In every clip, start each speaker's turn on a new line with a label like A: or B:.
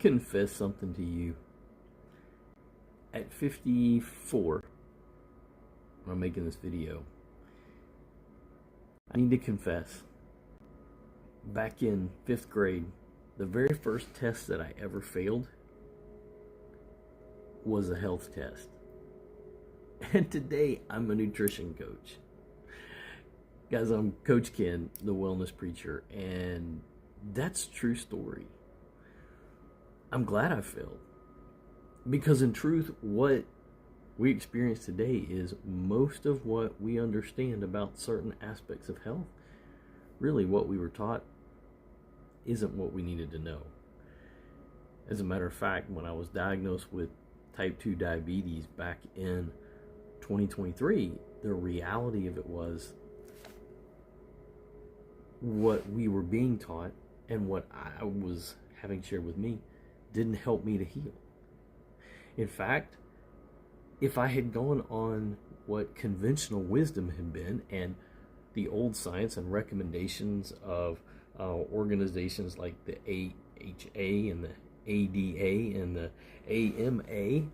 A: confess something to you. At 54, when I'm making this video, I need to confess. Back in 5th grade, the very first test that I ever failed was a health test. And today, I'm a nutrition coach. Guys, I'm Coach Ken, the wellness preacher, and that's a true story. I'm glad I failed. Because in truth, what we experience today is most of what we understand about certain aspects of health. Really, what we were taught isn't what we needed to know. As a matter of fact, when I was diagnosed with type 2 diabetes back in 2023, the reality of it was what we were being taught and what I was having shared with me didn't help me to heal. In fact, if I had gone on what conventional wisdom had been and the old science and recommendations of organizations like the AHA and the ADA and the AMA,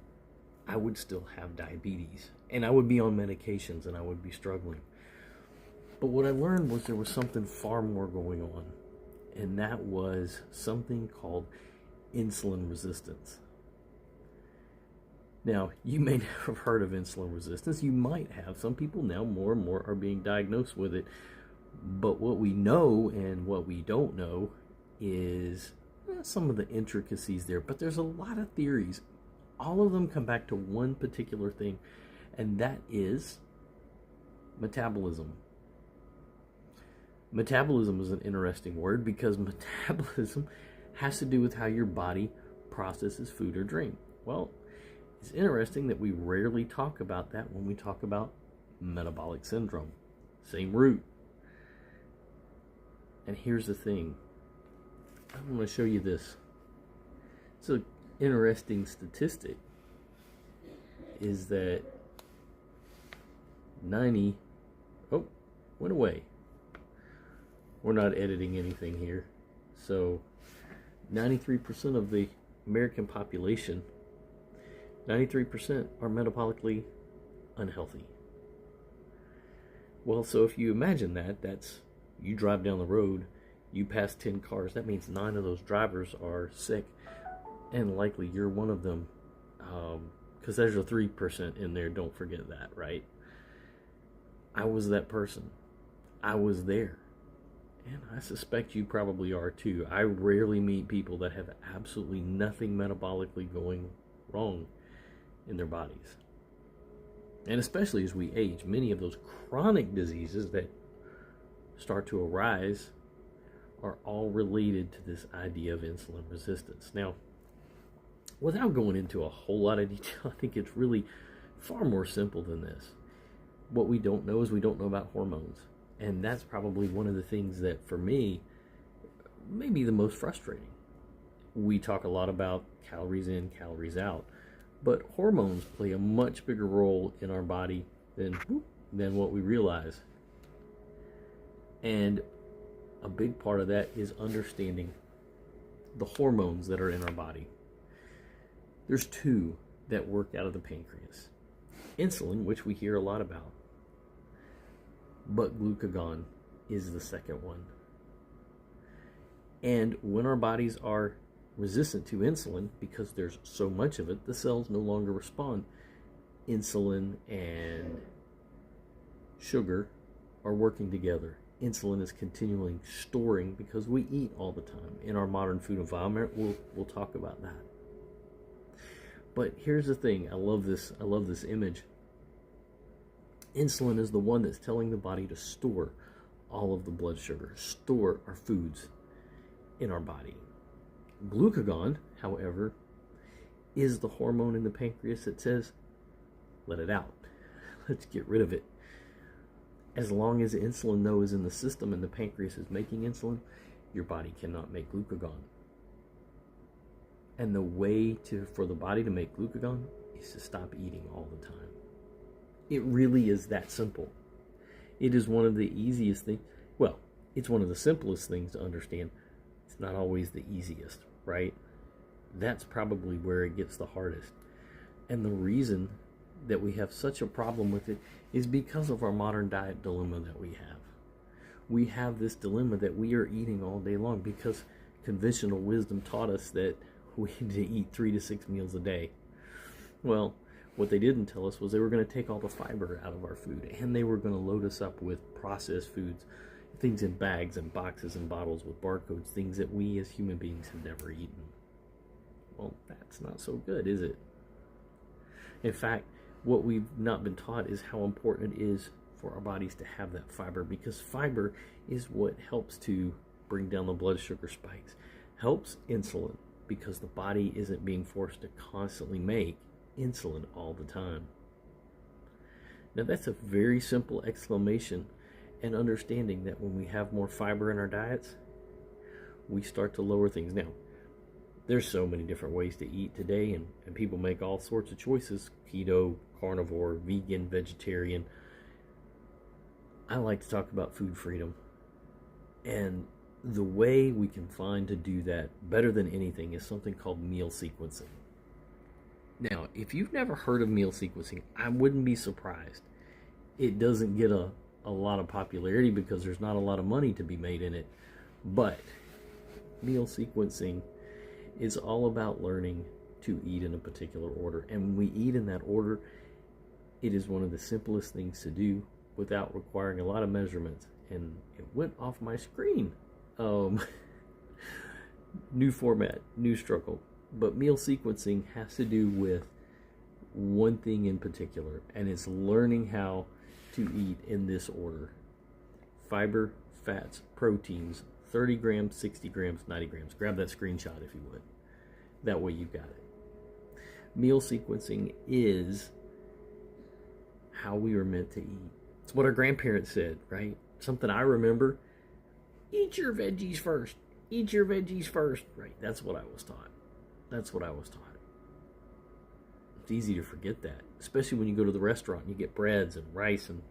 A: I would still have diabetes and I would be on medications and I would be struggling. But what I learned was there was something far more going on, and that was something called insulin resistance. Now, you may never have heard of insulin resistance. You might have. Some people now more and more are being diagnosed with it. But what we know and what we don't know is some of the intricacies there. But there's a lot of theories. All of them come back to one particular thing, and that is metabolism. Metabolism is an interesting word because metabolism has to do with how your body processes food or drink. Well, it's interesting that we rarely talk about that when we talk about metabolic syndrome. Same root. And here's the thing. I'm going to show you this. It's an interesting statistic is that went away. We're not editing anything here. So 93% of the American population, 93% are metabolically unhealthy. Well, so if you imagine that's you drive down the road, you pass 10 cars, that means 9 of those drivers are sick, and likely you're one of them, because there's a 3% in there, don't forget that, right? I was that person. I was there. And I suspect you probably are too. I rarely meet people that have absolutely nothing metabolically going wrong in their bodies. And especially as we age, many of those chronic diseases that start to arise are all related to this idea of insulin resistance. Now, without going into a whole lot of detail, I think it's really far more simple than this. What we don't know is we don't know about hormones. And that's probably one of the things that, for me, may be the most frustrating. We talk a lot about calories in, calories out. But hormones play a much bigger role in our body than what we realize. And a big part of that is understanding the hormones that are in our body. There's 2 that work out of the pancreas. Insulin, which we hear a lot about. But glucagon is the second one. And when our bodies are resistant to insulin, because there's so much of it, the cells no longer respond. Insulin and sugar are working together. Insulin is continually storing because we eat all the time. In our modern food environment, we'll talk about that. But here's the thing. I love this image. Insulin is the one that's telling the body to store all of the blood sugar, store our foods in our body. Glucagon, however, is the hormone in the pancreas that says, let it out. Let's get rid of it. As long as insulin, though, is in the system and the pancreas is making insulin, your body cannot make glucagon. And the way for the body to make glucagon is to stop eating all the time. It really is that simple. It is one of the easiest things. Well, it's one of the simplest things to understand. It's not always the easiest, right? That's probably where it gets the hardest. And the reason that we have such a problem with it is because of our modern diet dilemma that we have. We have this dilemma that we are eating all day long because conventional wisdom taught us that we need to eat 3 to 6 meals a day. Well, what they didn't tell us was they were going to take all the fiber out of our food, and they were going to load us up with processed foods, things in bags and boxes and bottles with barcodes, things that we as human beings have never eaten. Well, that's not so good, is it? In fact, what we've not been taught is how important it is for our bodies to have that fiber, because fiber is what helps to bring down the blood sugar spikes, helps insulin, because the body isn't being forced to constantly make insulin all the time. Now that's a very simple explanation and understanding that when we have more fiber in our diets, we start to lower things. Now, there's so many different ways to eat today, and people make all sorts of choices: keto, carnivore, vegan, vegetarian. I like to talk about food freedom, and the way we can find to do that better than anything is something called meal sequencing. Now, if you've never heard of meal sequencing, I wouldn't be surprised. It doesn't get a lot of popularity because there's not a lot of money to be made in it, but meal sequencing is all about learning to eat in a particular order. And when we eat in that order, it is one of the simplest things to do without requiring a lot of measurements. And it went off my screen. New format, new struggle. But meal sequencing has to do with one thing in particular, and it's learning how to eat in this order: fiber, fats, proteins, 30 grams, 60 grams, 90 grams. Grab that screenshot if you would. That way you've got it. Meal sequencing is how we are meant to eat. It's what our grandparents said, right? Something I remember: eat your veggies first. Eat your veggies first. Right, that's what I was taught. That's what I was taught. It's easy to forget that, especially when you go to the restaurant and you get breads and rice and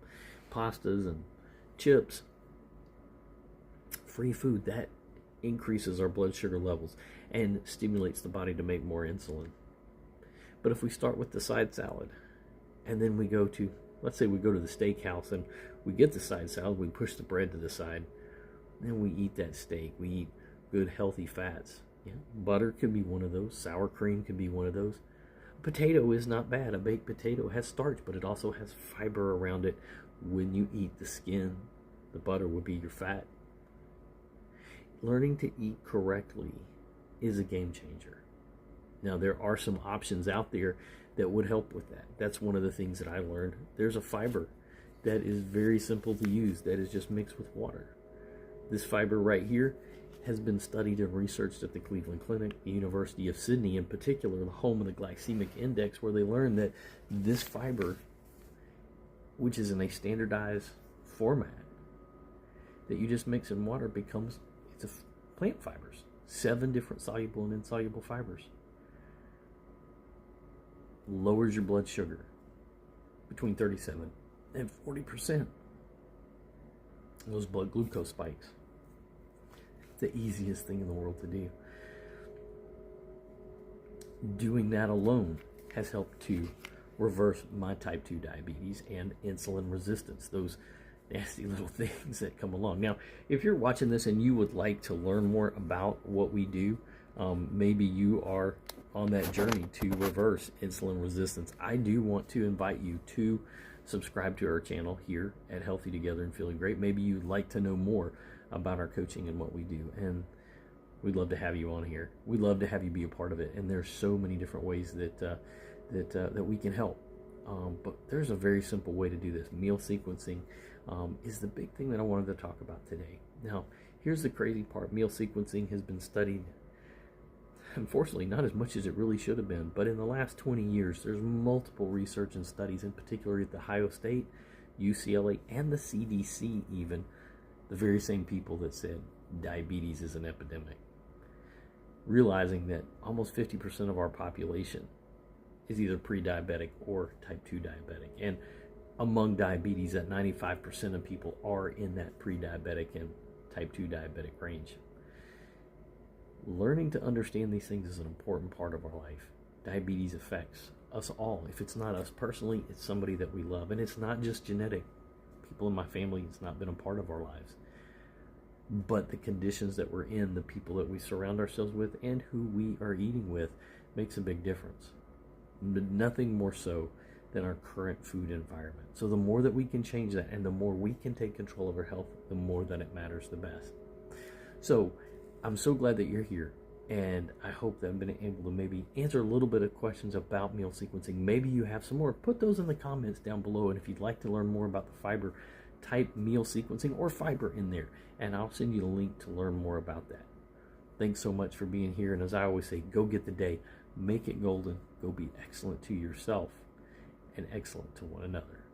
A: pastas and chips. Free food, that increases our blood sugar levels and stimulates the body to make more insulin. But if we start with the side salad, and then we go to, let's say we go to the steakhouse and we get the side salad, we push the bread to the side, then we eat that steak. We eat good healthy fats. Yeah, butter could be one of those. Sour cream could be one of those. A potato is not bad. A baked potato has starch, but it also has fiber around it. When you eat the skin, the butter would be your fat. Learning to eat correctly is a game changer. Now, there are some options out there that would help with that. That's one of the things that I learned. There's a fiber that is very simple to use that is just mixed with water. This fiber right here has been studied and researched at the Cleveland Clinic, the University of Sydney in particular, the home of the glycemic index, where they learned that this fiber, which is in a standardized format that you just mix in water, it's a plant fibers. 7 different soluble and insoluble fibers. Lowers your blood sugar between 37 and 40%. Those blood glucose spikes. The easiest thing in the world to do. Doing that alone has helped to reverse my type 2 diabetes and insulin resistance, those nasty little things that come along. Now, if you're watching this and you would like to learn more about what we do, maybe you are on that journey to reverse insulin resistance, I do want to invite you to subscribe to our channel here at Healthy Together and Feeling Great. Maybe you'd like to know more about our coaching and what we do, and we'd love to have you on here. We'd love to have you be a part of it, and there's so many different ways that we can help. But there's a very simple way to do this. Meal sequencing is the big thing that I wanted to talk about today. Now, here's the crazy part. Meal sequencing has been studied, unfortunately, not as much as it really should have been, but in the last 20 years, there's multiple research and studies, in particular at the Ohio State, UCLA, and the CDC even, the very same people that said diabetes is an epidemic, realizing that almost 50% of our population is either pre-diabetic or type 2 diabetic. And among diabetes, that 95% of people are in that pre-diabetic and type 2 diabetic range. Learning to understand these things is an important part of our life. Diabetes affects us all. If it's not us personally, it's somebody that we love. And it's not just genetic. People in my family, it's not been a part of our lives. But the conditions that we're in, the people that we surround ourselves with, and who we are eating with makes a big difference. But nothing more so than our current food environment. So the more that we can change that and the more we can take control of our health, the more that it matters the best. So I'm so glad that you're here, and I hope that I've been able to maybe answer a little bit of questions about meal sequencing. Maybe you have some more. Put those in the comments down below, and if you'd like to learn more about the fiber type meal sequencing or fiber in there, and I'll send you a link to learn more about that. Thanks so much for being here, and as I always say, go get the day, make it golden, go be excellent to yourself and excellent to one another.